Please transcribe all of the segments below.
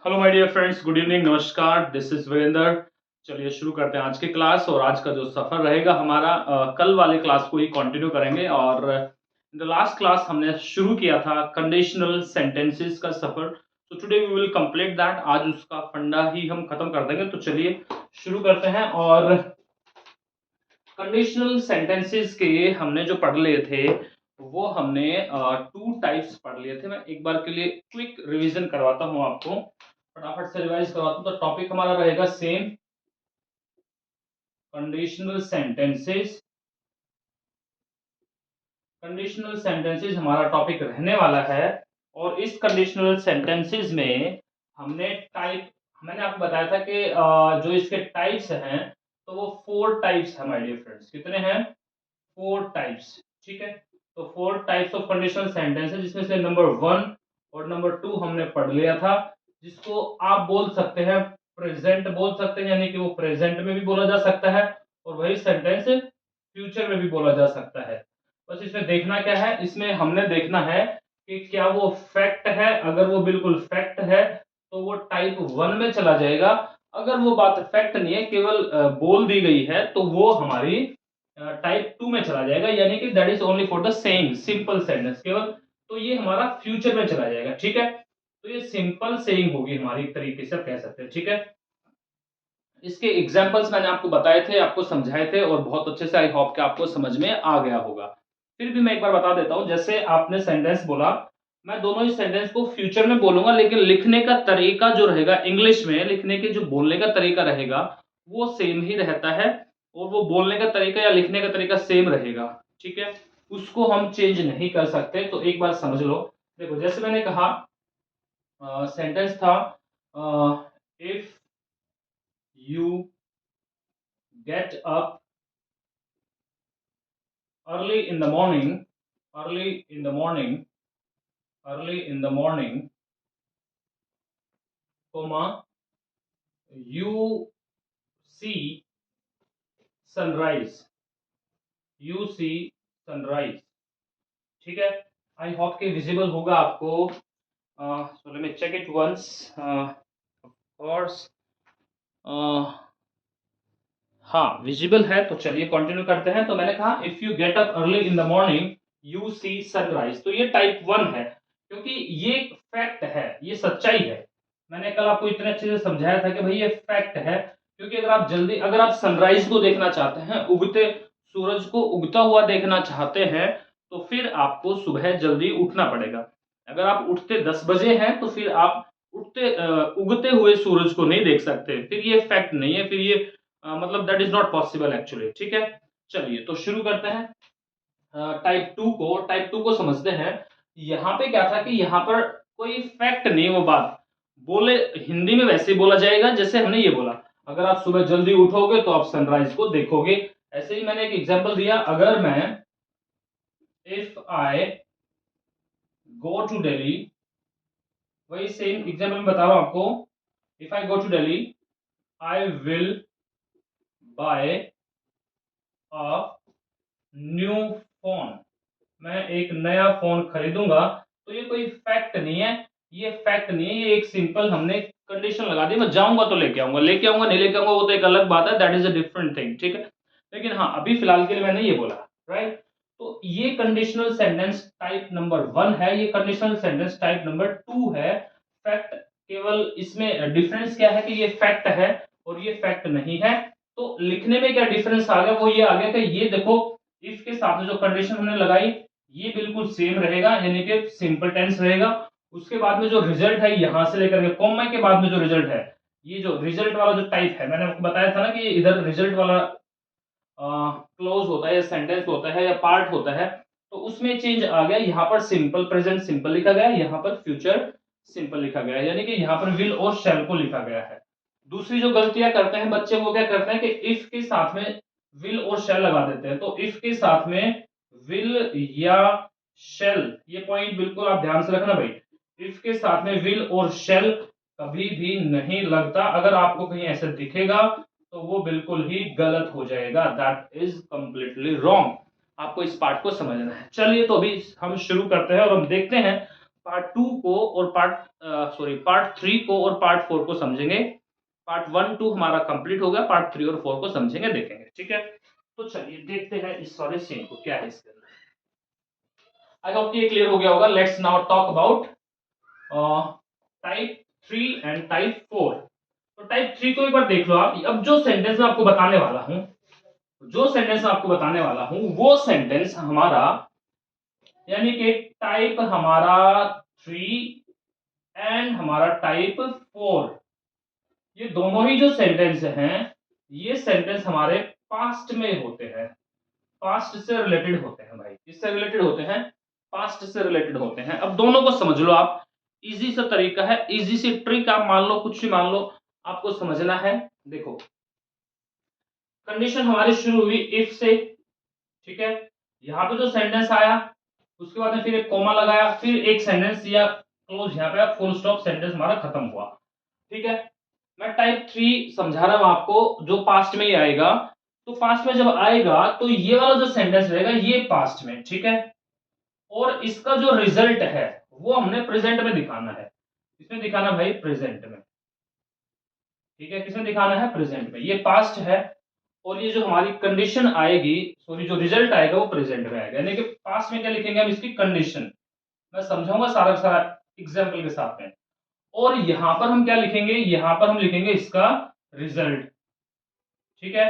Hello my dear friends, good evening, नमस्कार। This is Virendra. चलिए शुरू करते हैं आज की क्लास। और आज का जो सफर रहेगा हमारा कल वाले क्लास को ही कंटिन्यू करेंगे। और इन द लास्ट क्लास हमने शुरू किया था कंडीशनल सेंटेंसेस का सफर। तो today we will complete that. आज उसका फंडा ही हम खत्म कर देंगे। तो चलिए शुरू करते हैं। और कंडीशनल सेंटेंसेस के हमने जो पढ़ लिए थे वो हमने टू टाइप्स पढ़ लिए थे। मैं एक बार के लिए क्विक रिवीजन करवाता हूं आपको, फटाफट से रिवाइज करवाता हूं। तो टॉपिक हमारा रहेगा same, conditional sentences. Conditional sentences हमारा टॉपिक रहने वाला है। और इस कंडीशनल सेंटेंसेस में हमने टाइप, मैंने आपको बताया था कि जो इसके टाइप्स हैं तो वो 4 टाइप्स है माय डियर फ्रेंड्स। कितने हैं? 4 टाइप्स। ठीक है। तो 4 टाइप्स ऑफ कंडीशनल सेंटेंस है, जिसमें से नंबर 1 और नंबर 2 हमने पढ़ लिया था, जिसको आप बोल सकते हैं प्रेजेंट बोल सकते हैं, यानी कि वो प्रेजेंट में भी बोला जा सकता है और वही सेंटेंस फ्यूचर में भी बोला जा सकता है। बस इसमें देखना क्या है, इसमें हमने देखना है कि क्या वो फैक्ट है। अगर वो बिल्कुल फैक्ट है तो वो टाइप 1 में चला जाएगा। अगर वो बात फैक्ट नहीं है, केवल बोल दी गई है, तो वो हमारी टाइप 2 में चला जाएगा, यानी कि that is only for the saying, simple sentence केवल। तो ये हमारा फ्यूचर में चला जाएगा। ठीक है। तो ये सिंपल सेइंग होगी हमारी, एक तरीके से आप कह सकते हैं। ठीक है। इसके एग्जांपल्स मैंने आपको बताए थे, आपको समझाए थे, और बहुत अच्छे से आई होप कि आपको समझ में आ गया होगा। फिर भी मैं एक बार बता देता हूं। जैसे आपने सेंटेंस बोला, मैं दोनों ही सेंटेंस को फ्यूचर में बोलूंगा, लेकिन लिखने का तरीका जो रहेगा, इंग्लिश में लिखने के जो बोलने का तरीका रहेगा वो सेम ही रहता है। और वो बोलने का तरीका या लिखने का तरीका सेम रहेगा। ठीक है। उसको हम चेंज नहीं कर सकते। तो एक बार समझ लो। देखो, जैसे मैंने कहा, सेंटेंस था if you get up early in the morning, early in the morning, early in the morning, comma, you see sunrise, you see sunrise। ठीक है। आई होप कि विजिबल होगा आपको। So let me check it once. Of course हाँ, visible है। तो चलिए continue करते हैं। तो मैंने कहा if you get up early in the morning you see sunrise. तो ये टाइप 1 है, क्योंकि ये फैक्ट है, ये सच्चाई है। मैंने कल आपको इतने अच्छे से समझाया था कि भाई ये फैक्ट है। क्योंकि अगर आप सनराइज को देखना चाहते हैं, उगते सूरज को उगता हुआ देखना चाहते हैं, तो फिर आपको सुबह जल्दी उठना पड़ेगा। अगर आप उठते 10 बजे हैं तो फिर आप उगते हुए सूरज को नहीं देख सकते। फिर ये फैक्ट नहीं है, फिर ये मतलब that is not possible actually. ठीक है। चलिए तो शुरू करते हैं। टाइप 2 को समझते हैं। यहाँ पे क्या था कि यहाँ पर कोई फैक्ट नहीं, वो बात बोले हिंदी में वैसे ही बोला जाएगा जैसे हमने ये बोला। अगर आप सुबह जल्दी उठोगे तो आप सनराइज को देखोगे। ऐसे ही मैंने एक एग्जांपल दिया। अगर मैं if I go to Delhi, वही सेम एग्जांपल मैं बता रहा हूं आपको। If I go to Delhi I will buy a new phone. मैं एक नया फोन खरीदूंगा। तो ये कोई फैक्ट नहीं है, ये फैक्ट नहीं है, ये एक सिंपल हमने कंडीशन लगा दी। मैं जाऊंगा तो लेके आऊंगा, लेके आऊंगा नहीं लेके आऊंगा वो तो एक अलग बात है, that is a different thing. ठीक है। लेकिन हाँ, अभी फिलहाल के लिए मैंने ये बोला, राइट। तो ये कंडीशनल सेंटेंस टाइप नंबर 1 है, ये कंडीशनल सेंटेंस टाइप नंबर 2 है। फैक्ट केवल इसमें डिफरेंस क्या है कि ये फैक्ट है और ये फैक्ट नहीं है। तो लिखने में क्या डिफरेंस आ गया, वो ये आ गया कि ये देखो, इफ के साथ में जो कंडीशन हमने लगाई ये बिल्कुल सेम रहेगा, यानी कि सिंपल टेंस रहेगा। उसके बाद में जो रिजल्ट है, यहां से लेकर के कॉमा के बाद में जो रिजल्ट है, ये जो रिजल्ट वाला जो टाइप है, मैंने आपको बताया था ना कि इधर रिजल्ट वाला क्लोज होता है या सेंटेंस होता है या पार्ट होता है। तो उसमें चेंज आ गया। यहाँ पर सिंपल प्रेजेंट सिंपल लिखा गया, यहाँ पर फ्यूचर सिंपल लिखा गया है, यानी कि यहाँ पर विल और शैल को लिखा गया है। दूसरी जो गलतियां करते हैं बच्चे, वो क्या करते हैं कि इफ के साथ में विल और शैल लगा देते हैं। तो इफ के साथ में विल या शेल, ये पॉइंट बिल्कुल आप ध्यान से रखना भाई। इफ के साथ में विल और शेल कभी भी नहीं लगता। अगर आपको कहीं ऐसे दिखेगा तो वो बिल्कुल ही गलत हो जाएगा, दैट इज कंप्लीटली रॉन्ग। आपको इस पार्ट को समझना है। चलिए तो अभी हम शुरू करते हैं और हम देखते हैं पार्ट 3 को और पार्ट 4 को समझेंगे। पार्ट 1 2 हमारा कंप्लीट हो गया, पार्ट 3 और 4 को समझेंगे, देखेंगे, ठीक है। तो चलिए देखते हैं इस वाले सीन को क्या है इसके अंदर। आई होप ये क्लियर हो गया होगा। Let's now talk about type 3 and type 4। तो टाइप 3 को एक बार देख लो आप। अब जो सेंटेंस मैं आपको बताने वाला हूं, वो सेंटेंस हमारा, यानी कि टाइप हमारा 3 एंड हमारा टाइप 4, ये दोनों ही जो सेंटेंस हैं, ये सेंटेंस हमारे पास्ट में होते हैं, पास्ट से रिलेटेड होते हैं भाई। किससे रिलेटेड होते हैं? पास्ट से रिलेटेड होते हैं। अब दोनों को समझ लो आप। इजी सा तरीका है, इजी सी ट्रिक, आप मान लो, कुछ भी मान लो, आपको समझना है। देखो, कंडीशन हमारी शुरू हुई इफ से, ठीक है। यहां पे जो सेंटेंस आया, उसके बाद में फिर एक कॉमा लगाया, फिर एक सेंटेंस या क्लोज यहां पे फुल स्टॉप, सेंटेंस हमारा खत्म हुआ, ठीक है। मैं टाइप 3 समझा रहा हूं आपको, जो पास्ट में ही आएगा। तो पास्ट में जब आएगा तो ये वाला जो सेंटेंस रहेगा ये पास्ट में, ठीक है। और इसका जो रिजल्ट है वो हमने प्रेजेंट में दिखाना है। किसमें दिखाना भाई? प्रेजेंट में, ठीक है। किसमें दिखाना है? प्रेजेंट में। ये पास्ट है और ये जो हमारी कंडीशन आएगी, सॉरी, जो रिजल्ट आएगा वो प्रेजेंट में आएगा। यानी कि पास्ट में क्या लिखेंगे हम? इसकी कंडीशन। मैं समझाऊंगा सारा का सारा एग्जाम्पल के साथ में। और यहां पर हम क्या लिखेंगे? यहां पर हम लिखेंगे इसका रिजल्ट, ठीक है।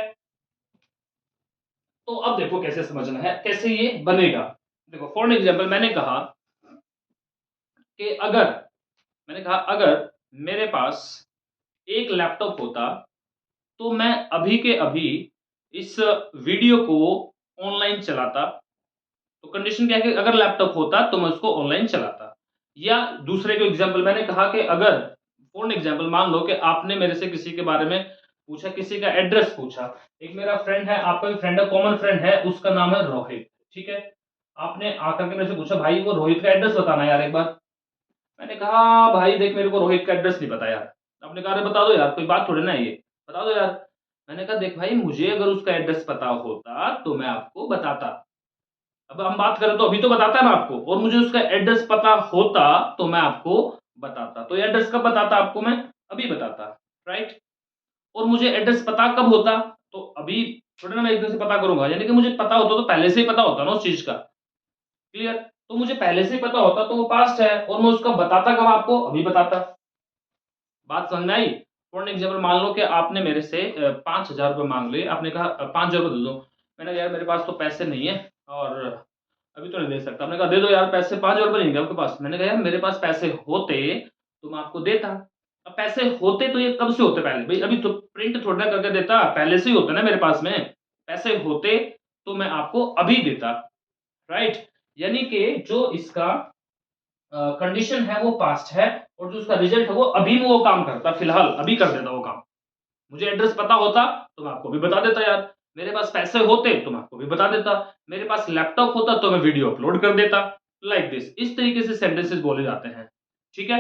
तो अब देखो कैसे समझना है, कैसे ये बनेगा। देखो, फॉर एग्जाम्पल अगर मेरे पास एक लैपटॉप होता, तो मैं अभी के अभी इस वीडियो को ऑनलाइन चलाता। तो कंडीशन क्या है कि अगर लैपटॉप होता तो मैं उसको ऑनलाइन चलाता। या दूसरे को एग्जांपल मैंने कहा कि अगर, फॉर एग्जांपल मान लो कि आपने मेरे से किसी के बारे में पूछा, किसी का एड्रेस पूछा। एक मेरा फ्रेंड है, आपका भी फ्रेंड है, कॉमन फ्रेंड है, उसका नाम है रोहित, ठीक है। आपने आकर के मेरे से पूछा, भाई वो रोहित का एड्रेस बताना यार एक बार। मैंने कहा, भाई देख, मेरे को रोहित का एड्रेस नहीं पता यार। आपने कहा, अरे बता दो यार, कोई बात थोड़ी ना है ये, बता दो यार। मैंने कहा, देख भाई, मुझे अगर उसका एड्रेस पता होता तो मैं आपको बताता। अब हम बात करें तो अभी तो बताता मैं आपको, और मुझे उसका एड्रेस पता होता तो मैं आपको बताता। तो एड्रेस कब बताता आपको? मैं अभी बताता, राइट। और मुझे एड्रेस पता कब होता? तो अभी थोड़ा ना मैं एकदम से पता करूंगा, यानी कि मुझे पता होता तो पहले से ही पता होता ना उस चीज का, क्लियर। तो मुझे पहले से ही पता होता तो वो पास्ट है, और मैं उसका बताता कब आपको? अभी बताता। बात समझ में आई? फॉर एग्जाम्पल मान लो कि आपने मेरे से 5,000 रुपये मांग लिए। आपने कहा 5,000 रुपये दे दो। मैंने कहा, यार मेरे पास तो पैसे नहीं है और अभी तो नहीं दे सकता। आपने कहा, दे दो यार पैसे, 5,000 रुपये नहीं है आपके पास। मैंने कहा, यार मेरे पास पैसे होते तो मैं आपको देता। अब पैसे होते तो ये कब से होते? पहले भाई, अभी तो प्रिंट थोड़ा करके देता, पहले से ही होता ना मेरे पास में। पैसे होते तो मैं आपको अभी देता, राइट। यानी कि जो इसका कंडीशन है वो पास्ट है, और जो उसका रिजल्ट है वो अभी में वो काम करता, फिलहाल अभी कर देता वो काम। मुझे एड्रेस पता होता तो मैं आपको भी बता देता यार। मेरे पास पैसे होते तो मैं आपको भी बता देता। मेरे पास लैपटॉप होता तो मैं वीडियो अपलोड कर देता। लाइक दिस, इस तरीके से सेंटेंसेस बोले जाते हैं, ठीक है।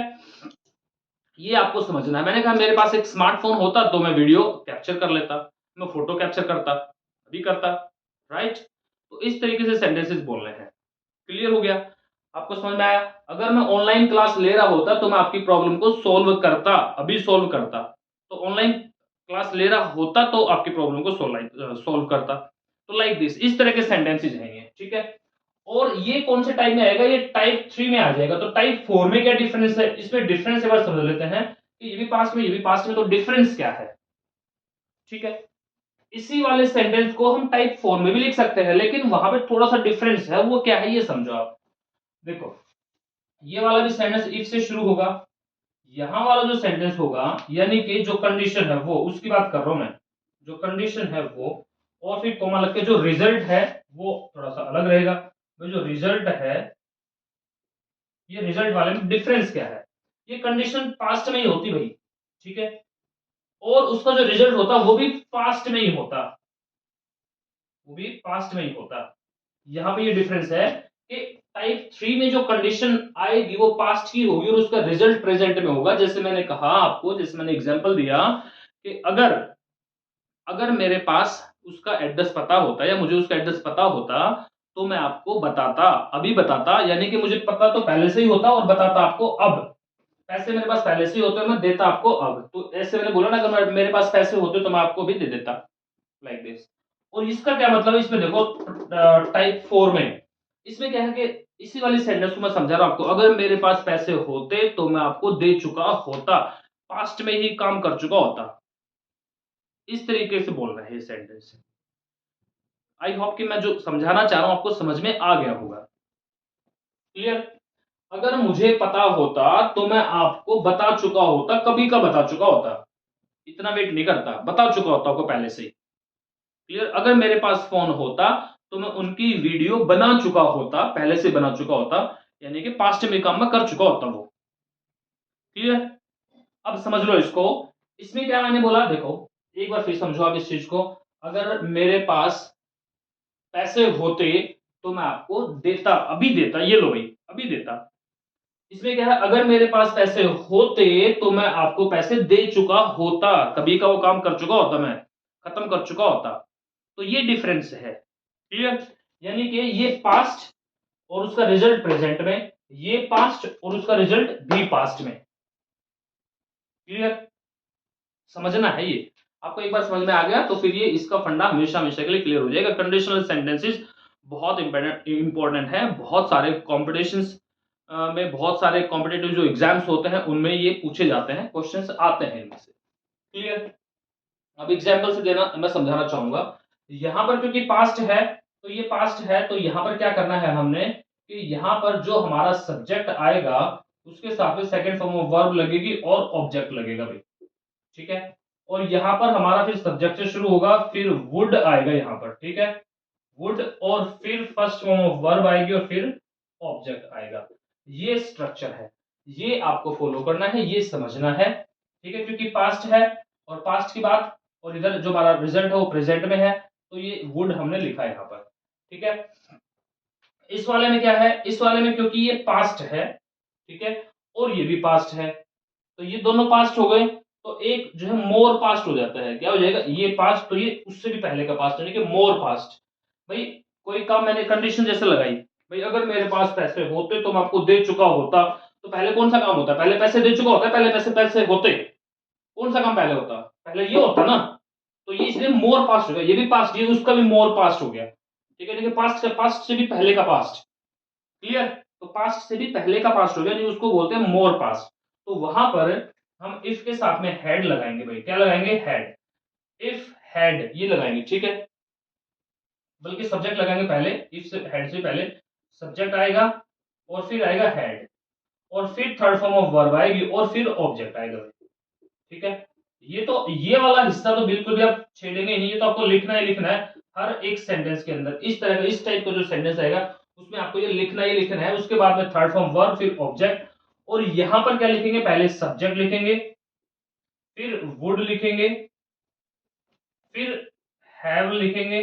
ये आपको समझना है। मैंने कहा, मेरे पास एक स्मार्टफोन होता तो मैं वीडियो कैप्चर कर लेता, मैं फोटो कैप्चर करता, अभी करता, राइट। तो इस तरीके से सेंटेंसेस बोलने हैं। क्लियर हो गया? आपको समझ में आया? अगर मैं ऑनलाइन क्लास ले रहा होता तो मैं आपकी प्रॉब्लम को सॉल्व करता, अभी सॉल्व करता। तो ऑनलाइन क्लास ले रहा होता तो आपकी प्रॉब्लम को सॉल्व करता। तो लाइक दिस, इस तरह के सेंटेंसेस हैं ये, ठीक है। और ये कौन से टाइप में आएगा? ये टाइप 3 में आ जाएगा। तो टाइप 4 में क्या डिफरेंस है? इसमें डिफरेंस एक बार समझ लेते हैं कि ये भी पास्ट में, ये भी पास्ट में, तो डिफरेंस क्या है, ठीक है। इसी वाले सेंटेंस को हम टाइप 4 में भी लिख सकते हैं, लेकिन वहां पे थोड़ा सा डिफरेंस है। वो क्या है ये समझो आप। देखो, ये वाला भी सेंटेंस इफ से शुरू होगा। यहां वाला जो सेंटेंस होगा, यानी कि जो कंडीशन है वो, उसकी बात कर रहा हूं मैं, जो कंडीशन है वो, और फिर कोमा लग के जो रिजल्ट है वो थोड़ा सा अलग रहेगा। तो जो रिजल्ट है, ये रिजल्ट वाले में डिफरेंस क्या है? ये कंडीशन पास्ट में ही होती भाई, ठीक है। और उसका जो रिजल्ट होता वो भी पास्ट में ही होता, वो भी पास्ट में ही होता। यहाँ पे ये डिफरेंस है कि टाइप 3 में जो कंडीशन आएगी वो पास्ट की होगी और उसका रिजल्ट प्रेजेंट में होगा। जैसे मैंने कहा आपको, जैसे मैंने एग्जांपल दिया कि अगर अगर मेरे पास उसका एड्रेस पता होता, या मुझे उसका एड्रेस पता होता, तो मैं आपको बताता, अभी बताता, यानी कि मुझे पता तो पहले से ही होता और बताता आपको अब। पैसे मेरे पास पहले से ही होते, मैं देता आपको अब। तो ऐसे मैंने बोला ना, अगर मेरे पास पैसे होते तो मैं आपको भी दे देता, लाइक दिस। और इसका क्या मतलब है, इसमें देखो टाइप 4 में, इसमें क्या है कि इसी वाली सेंटेंस को मैं समझा रहा हूं आपको, अगर मेरे पास पैसे होते तो मैं आपको दे चुका होता, पास्ट में ही काम कर चुका होता। इस तरीके से बोल रहा है ये सेंटेंस। आई होप कि मैं जो समझाना चाह रहा हूं आपको समझ में आ गया होगा। क्लियर? अगर मुझे पता होता तो मैं आपको बता चुका होता, कभी का बता चुका होता, इतना वेट नहीं करता, बता चुका होता आपको पहले से ही। क्लियर? अगर मेरे पास फोन होता तो मैं उनकी वीडियो बना चुका होता, पहले से बना चुका होता, यानी कि पास्ट में काम मैं कर चुका होता वो। क्लियर? अब समझ लो इसको। इसमें क्या मैंने बोला, देखो एक बार फिर समझो आप इस चीज को। अगर मेरे पास पैसे होते तो मैं आपको देता, अभी देता, ये लो भाई, अभी देता। इसमें क्या है, अगर मेरे पास पैसे होते तो मैं आपको पैसे दे चुका होता, कभी का वो काम कर चुका होता, मैं खत्म कर चुका होता। तो ये डिफरेंस है। क्लियर? यानी कि ये पास्ट और उसका रिजल्ट प्रेजेंट में, ये पास्ट और उसका रिजल्ट भी पास्ट में। क्लियर? समझना है ये आपको, एक बार समझ में आ गया तो फिर ये इसका फंडा हमेशा हमेशा के लिए क्लियर हो जाएगा। कंडीशनल सेंटेंसेस बहुत इंपॉर्टेंट है, बहुत सारे कॉम्पिटिशन्स में, बहुत सारे कॉम्पिटेटिव जो एग्जाम्स होते हैं उनमें ये पूछे जाते हैं, क्वेश्चंस आते हैं इनमें से। क्लियर? अब एग्जाम्पल से देना मैं समझाना चाहूंगा। यहां पर क्योंकि पास्ट है, तो ये पास्ट है, तो यहां पर क्या करना है हमने कि यहां पर जो हमारा सब्जेक्ट आएगा उसके साथ में सेकंड फॉर्म ऑफ वर्ब लगेगी और ऑब्जेक्ट लगेगा भाई। ठीक है? और यहां पर हमारा फिर सब्जेक्ट से शुरू होगा, फिर वुड आएगा यहां पर। ठीक है? वुड, और फिर फर्स्ट फॉर्म ऑफ वर्ब आएगी और फिर ऑब्जेक्ट आएगा। ये स्ट्रक्चर है, ये आपको फॉलो करना है, ये समझना है। ठीक है? क्योंकि पास्ट है और पास्ट की बात, और इधर जो हमारा रिजल्ट है वो प्रेजेंट में है, तो ये वुड हमने लिखा है यहां पर। ठीक है? इस वाले में क्या है, इस वाले में क्योंकि ये पास्ट है, ठीक है, और ये भी पास्ट है, तो ये दोनों पास्ट हो गए, तो एक जो है मोर पास्ट हो जाता है। क्या हो जाएगा, ये पास्ट, तो ये उससे भी पहले का पास्ट, यानी कि मोर पास्ट। भाई कोई काम मैंने कंडीशन जैसे लगाई, भाई अगर मेरे पास पैसे होते तो मैं आपको दे चुका होता, तो पहले कौन सा काम होता है, पहले पैसे दे चुका होता है, पहले पैसे पैसे होते, कौन सा काम पहले होता, पहले ये होता ना। तो ये इसलिए मोर पास्ट हो गया, ये भी पास्ट, ये उसका भी मोर पास्ट हो गया। ठीक है? देखिए पास्ट से, पास्ट से भी पहले का पास्ट। क्लियर? तो पास्ट से भी पहले का पास्ट हो गया, नहीं उसको बोलते हैं मोर पास्ट। तो वहां पर हम इफ के साथ में हेड लगाएंगे भाई, क्या लगाएंगे, हेड। इफ हेड ये लगाएंगे। ठीक है? बल्कि सब्जेक्ट लगाएंगे पहले, इफ से हेड से पहले सब्जेक्ट आएगा और फिर आएगा हेड, और फिर थर्ड फॉर्म ऑफ वर्ब आएगी और फिर ऑब्जेक्ट आएगा भाई। ठीक है? ये तो ये वाला हिस्सा तो बिल्कुल भी आप छेड़ेंगे नहीं, ये तो आपको लिखना ही लिखना है हर एक सेंटेंस के अंदर। इस तरह का, इस टाइप का जो सेंटेंस आएगा उसमें आपको ये लिखना ही लिखना है। उसके बाद में थर्ड फॉर्म वर्ब, फिर ऑब्जेक्ट, और यहां पर क्या लिखेंगे, पहले सब्जेक्ट लिखेंगे, फिर वुड लिखेंगे, फिर हैव लिखेंगे,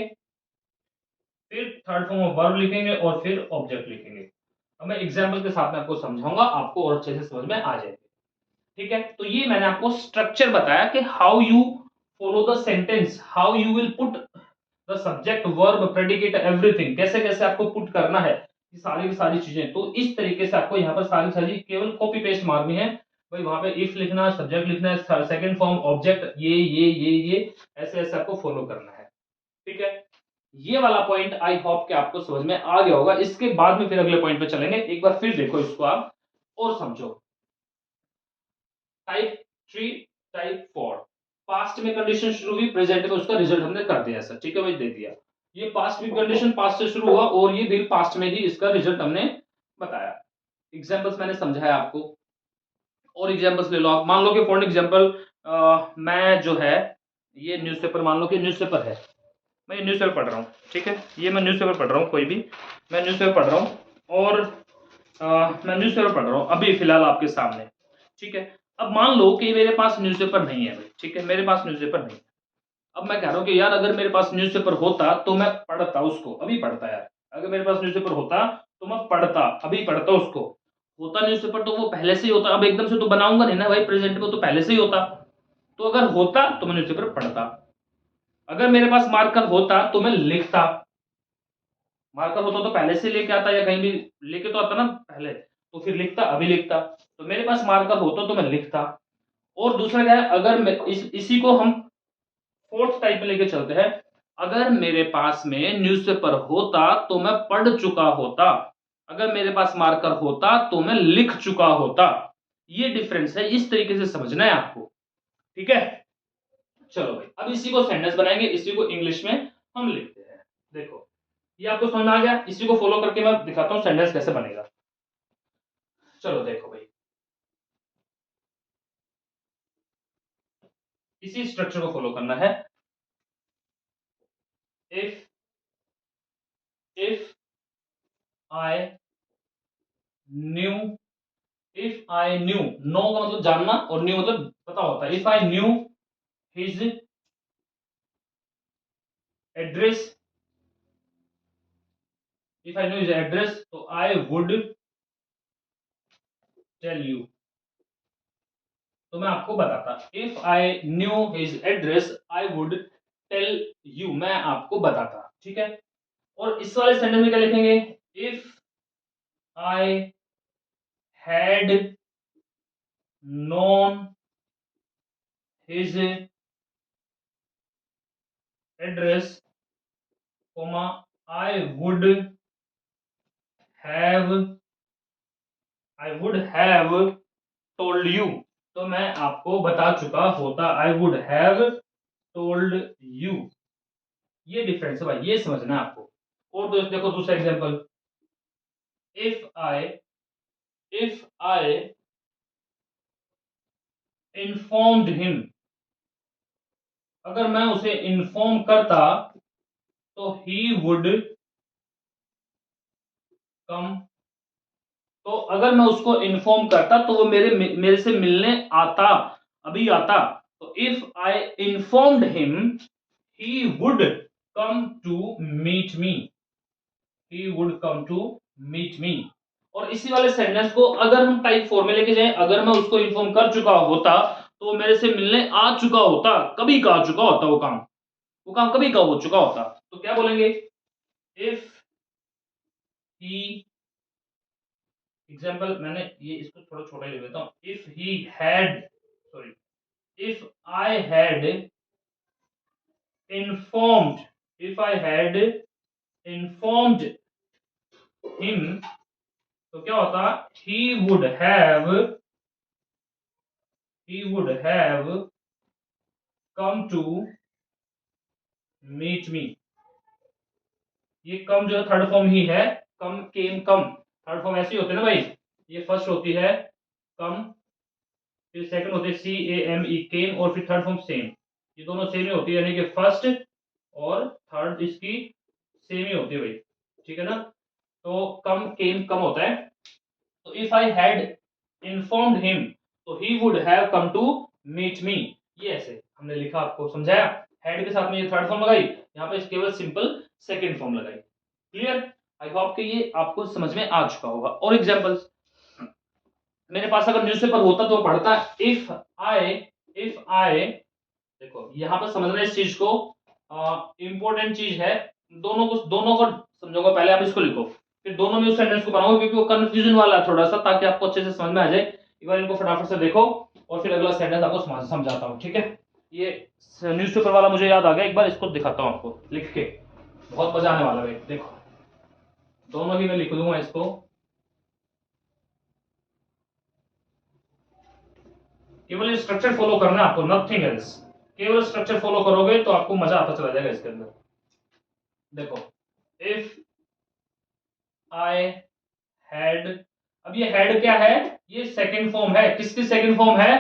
फिर थर्ड फॉर्म ऑफ वर्ब लिखेंगे और फिर ऑब्जेक्ट लिखेंगे। अब मैं एग्जाम्पल के साथ में आपको समझाऊंगा, आपको और अच्छे से समझ में आ जाएगा। ठीक है? तो ये मैंने आपको स्ट्रक्चर बताया कि how you follow the sentence, how you will put the subject verb predicate everything, कैसे कैसे आपको पुट करना है ये सारी की सारी चीजें। तो इस तरीके से आपको यहाँ पर सारी सारी केवल कॉपी पेस्ट मारनी है भाई। वहां पे इफ लिखना है, सब्जेक्ट लिखना है, सेकंड फॉर्म ऑब्जेक्ट, ये ऐसे ऐसे आपको फॉलो करना है। ठीक है? ये वाला पॉइंट आई होप कि आपको समझ में आ गया होगा। इसके बाद में फिर अगले पॉइंट पे चलेंगे, एक बार फिर देखो इसको आप और समझो। टाइप 3, टाइप 4, पास्ट में कंडीशन शुरू हुई, प्रेजेंट में उसका रिजल्ट हमने कर दिया सर। ठीक है भाई, दे दिया। ये पास्ट में कंडीशन पास्ट से शुरू हुआ और ये भी पास्ट में ही इसका रिजल्ट हमने बताया। एग्जांपल्स मैंने समझाया आपको, और एग्जांपल्स ले लो आप। मान लो कि फॉर एग्जांपल मैं जो है ये न्यूज़पेपर, मान लो कि न्यूज़पेपर है, मैं ये न्यूज़पेपर पढ़ रहा हूँ। ठीक है? ये मैं न्यूज़पेपर पढ़ रहा हूँ, कोई भी मैं न्यूज़पेपर पढ़ रहा हूँ, और मैं न्यूज़पेपर पढ़ रहा हूँ अभी फिलहाल आपके सामने। ठीक है? अब मान लो कि मेरे पास न्यूज़पेपर नहीं है भाई। ठीक है? मेरे पास न्यूज़पेपर नहीं है। अब मैं कह रहा हूँ कि यार अगर मेरे पास न्यूज़पेपर होता तो मैं पढ़ता उसको, अभी पढ़ता यार। अगर मेरे पास न्यूज़पेपर होता तो मैं पढ़ता, अभी पढ़ता उसको। होता न्यूज़पेपर तो वो पहले से ही होता, अब एकदम से तो बनाऊंगा नहीं ना भाई, प्रेजेंट में तो पहले से ही होता। तो अगर होता तो मैं न्यूज़पेपर पढ़ता, अगर मेरे पास मार्कर होता तो मैं लिखता। मार्कर होता तो पहले से लेके आता या कहीं भी लेके तो आता ना पहले, तो फिर लिखता, अभी लिखता। तो मेरे पास मार्कर होता तो मैं लिखता। और दूसरा क्या है, अगर मैं इसी को हम फोर्थ टाइप में लेके चलते हैं, अगर मेरे पास में न्यूज़पेपर होता तो मैं पढ़ चुका होता, अगर मेरे पास मार्कर होता तो मैं लिख चुका होता। ये डिफरेंस है, इस तरीके से समझना है आपको, ठीक है। चलो भाई, अब इसी को सेंटेंस बनाएंगे, इसी को इंग्लिश में हम लिखते हैं। देखो, ये आपको समझ में आ गया, इसी को फॉलो करके मैं दिखाता हूं सेंटेंस कैसे बनेगा। चलो देखो भाई, इसी स्ट्रक्चर को फॉलो करना है। If if I knew, if I knew, know का मतलब जानना और न्यू मतलब पता होता है। If I knew his address, if I knew his address तो आई वुड टेल यू, तो मैं आपको बताता। If I knew his address I would tell you, मैं आपको बताता, ठीक है। और इस वाले सेंटेंस में क्या लिखेंगे, if I had known his address, comma have I would have told you, तो मैं आपको बता चुका होता। I would have told you, ये डिफरेंस है भाई, ये समझना है आपको। और देखो दूसरा example, if I if I informed him, अगर मैं उसे इन्फॉर्म करता तो ही वुड कम, तो अगर मैं उसको इन्फॉर्म करता तो वो मेरे से मिलने आता, अभी आता। तो if I informed him he would come to meet me, he would come to meet me. और इसी वाले सेंटेंस को अगर हम टाइप 4 में लेके जाएं, अगर मैं उसको इन्फॉर्म कर चुका होता तो वो मेरे से मिलने आ चुका होता, कभी का आ चुका होता, वो काम कभी का हो चुका होता। तो क्या बोलेंगे, इफ ही, एग्जाम्पल मैंने ये इसको थोड़ा छोटा ले लेता हूं, if he had, sorry, if I had informed, if I had informed him, तो क्या होता, he would have come to meet me. ये कम जो है थर्ड फॉर्म ही है, कम केम कम, थर्ड फॉर्म ऐसी होती है ना भाई। ये फर्स्ट होती है कम, फिर सेकंड होती है सी ए एम ई केम, और फिर थर्ड फॉर्म सेम। ये दोनों सेम ही होती है, यानी कि फर्स्ट और थर्ड इसकी सेम ही होती है भाई, ठीक है ना। तो कम केम कम होता है। तो if I had informed him तो he would have come to meet me, ये ऐसे हमने लिखा, आपको समझाया। हैड के साथ में ये थर्ड फॉर्म लगाई, यहाँ पे केवल सिंपल सेकंड फॉर्म लगाई। क्लियर, आई होप कि ये आपको समझ में आ चुका होगा। और एग्जांपल्स, मेरे पास अगर न्यूज़पेपर होता तो पढ़ता। इफ आई देखो यहाँ पर समझना इस चीज को, इंपॉर्टेंट चीज है। दोनों को समझोगे, पहले आप इसको लिखो, फिर दोनों में उस सेंटेंस को बनाओ, क्योंकि वो कंफ्यूजन वाला है थोड़ा सा, ताकि आपको अच्छे से समझ में आ जाए। एक बार इनको फटाफट से देखो और फिर अगला सेंटेंस आपको समझाता हूँ, ठीक है। ये न्यूज़पेपर वाला मुझे याद आ गया, एक बार इसको दिखाता हूँ आपको लिख के, बहुत मजा आने वाला है। देखो, दोनों ही मैं लिख दूंगा इसको, केवल स्ट्रक्चर फॉलो करना है आपको, नथिंग एल्स। केवल स्ट्रक्चर फॉलो करोगे तो आपको मजा आता चला जाएगा इसके अंदर। देखो, इफ आई हैड, अब ये हैड क्या है, ये सेकंड फॉर्म है। किसकी सेकंड फॉर्म है,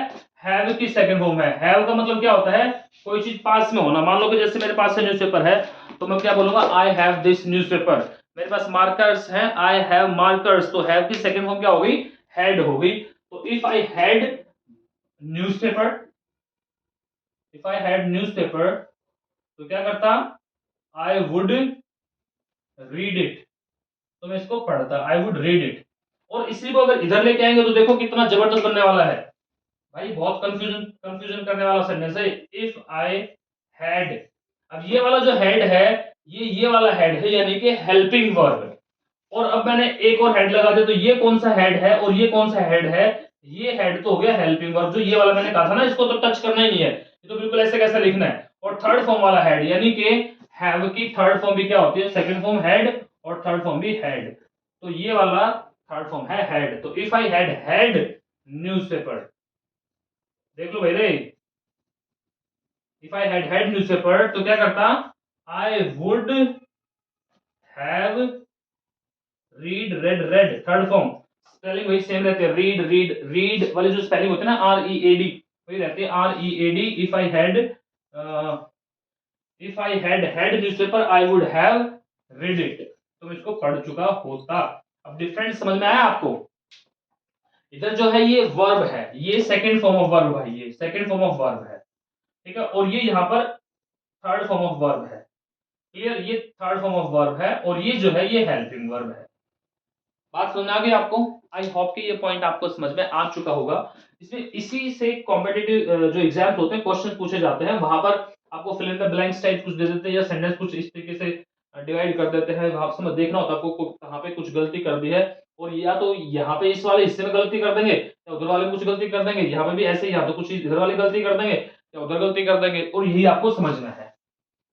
हैव की सेकंड फॉर्म है। हैव का मतलब क्या होता है, कोई चीज पास में होना। मान लो कि जैसे मेरे पास से न्यूज़पेपर है, तो मैं क्या बोलूंगा, आई हैव दिस न्यूज़पेपर। मेरे पास मार्कर्स हैं, आई हैव मार्कर्स, तो हैव की सेकंड फॉर्म क्या हो गई, हैड हो गई। तो if I had newspaper, if I had newspaper तो क्या करता, आई वुड रीड इट, तो मैं इसको पढ़ता, आई वुड रीड इट। और इसी को अगर इधर लेके आएंगे तो देखो कितना जबरदस्त बनने वाला है भाई, बहुत कंफ्यूजन कंफ्यूजन करने वाला सेंटेंस है। इफ आई हैड, अब ये वाला जो हेड है, ये वाला हेड है, यानी कि हेल्पिंग वर्ब। और अब मैंने एक और हेड लगा दिया, तो ये कौन सा हेड है और ये कौन सा हेड है? ये हेड तो हो गया हेल्पिंग वर्ब, जो ये वाला मैंने कहा था ना, इसको तो टच करना ही नहीं है, ये तो बिल्कुल ऐसे कैसे लिखना है। और थर्ड फॉर्म वाला हेड, यानी कि हैव की थर्ड फॉर्म भी क्या होती है? सेकंड फॉर्म हेड और थर्ड फॉर्म भी हेड। तो ये वाला थर्ड फॉर्म है हेड। तो इफ आई हैड न्यूज़पेपर, देख लो भाई रे, इफ आई हैड न्यूज़पेपर तो क्या करता? आई would have read third form, spelling वही सेम रहती है, रीड वाली जो स्पेलिंग होती है ना, READ, वही रहती है READ। If I had newspaper I would have read it, तो मैं इसको पढ़ चुका होता। अब डिफरेंस समझ में आया आपको? इधर जो है ये वर्ब है, ये सेकंड फॉर्म ऑफ वर्ब है, ये सेकंड फॉर्म ऑफ वर्ब है, ठीक है। और ये यहाँ पर थर्ड फॉर्म ऑफ वर्ब है, क्लियर? ये थर्ड फॉर्म ऑफ वर्ब है और ये जो है ये हेल्पिंग वर्ब है। बात समझ में आ गई आपको? आई होप कि ये पॉइंट आपको समझ में आ चुका होगा। इसमें इसी से कॉम्पिटिटिव जो एग्जाम्स होते हैं, क्वेश्चन पूछे जाते हैं, वहां पर आपको fill in the blanks type कुछ दे देते हैं या सेंटेंस कुछ इस तरीके से डिवाइड कर देते हैं, वहां से देखना होता है आपको कहाँ पे कुछ गलती कर दी है। और या तो यहाँ पे इस वाले हिस्से में गलती कर देंगे या उधर वाले में कुछ गलती कर देंगे, यहाँ पे भी ऐसे ही, या तो कुछ इधर वाली गलती कर देंगे या उधर गलती कर देंगे, और यही आपको समझना है,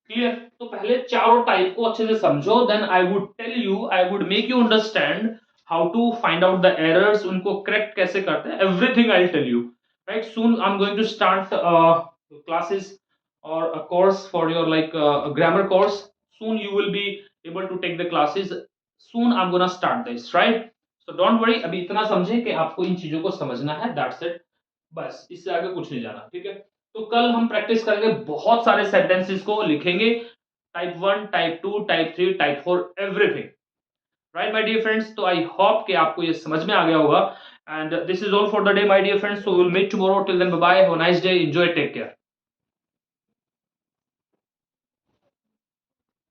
क्लियर? तो पहले चारों टाइप को अच्छे से समझो, then I would make you understand how to find out the errors, उनको करेक्ट कैसे करते हैं, everything I tell you, right? Soon I am going to start classes or a course for your like grammar course. Soon you will be able to take the classes. Soon I'm gonna start this, right? So don't worry, अभी इतना समझे कि आपको इन चीजों को समझना है, that's it, बस इससे आगे कुछ नहीं जाना, ठीक है? तो कल हम प्रैक्टिस करेंगे, बहुत सारे सेंटेंसेस को लिखेंगे, type 1, type 2, type 3, type 4, everything, right my dear friends? तो आई होप कि आपको ये समझ में आ गया होगा, and this is all for the day my dear friends, so will meet tomorrow, till then bye bye, have a nice day, enjoy, take care.